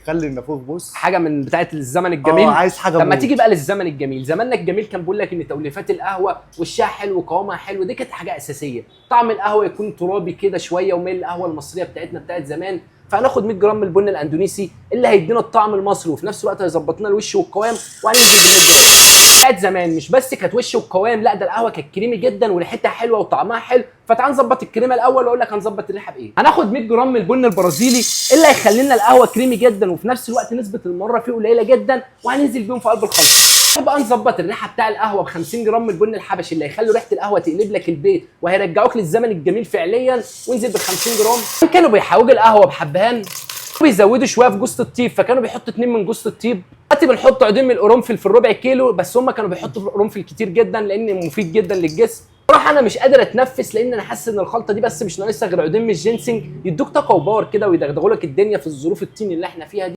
خلي النافوخ بص حاجه من بتاعه الزمن الجميل. عايز حاجه لما موت. تيجي بقى للزمن الجميل، زماننا الجميل كان بيقول لك ان توليفات القهوه وشها حلو وقوامها حلو، دي كانت حاجه اساسيه. طعم القهوه يكون ترابي كده شويه وميل القهوه المصريه بتاعتنا بتاعت زمان. فهناخد 100 جرام من البن الاندونيسي اللي هيدينا الطعم المصري وفي نفس الوقت هيظبط لنا الوش والقوام، وهننزل ب 100 جرام. بتاعت زمان مش بس كانت وش والقوام، لا ده القهوه كانت كريمي جدا وريحتها حلوه وطعمها حلو. فتعال نظبط الكريمه الاول واقول لك هنظبط الريحه بايه. هناخد 100 جرام من البن البرازيلي اللي هيخلي لنا القهوه كريمي جدا وفي نفس الوقت نسبه المره فيه قليله جدا، وهننزل بيهم في قلب الخليط. بقى نظبط الريحه بتاع القهوه ب 50 جرام من البن الحبشي اللي هيخلوا ريحه القهوه تقلب لك البيت وهيرجعوك للزمن الجميل فعليا. وانزل ب 50 جرام. كانوا بيحوجوا القهوه بحبهان بيزودوا شويه في جوز الطيب، فكانوا بيحطوا 2 من جوز الطيب. دلوقتي بنحط عودين من القرنفل في الربع كيلو، بس هم كانوا بيحطوا قرنفل كتير جدا لان مفيد جدا للجسم. بصراحه انا مش قادر اتنفس لان انا حاسس ان الخلطه دي بس مش ناقصها غير عودين من الجينسينج يدوك طاقه وباور كده ويدغدغوا لك الدنيا في الظروف الطين اللي احنا فيها دي.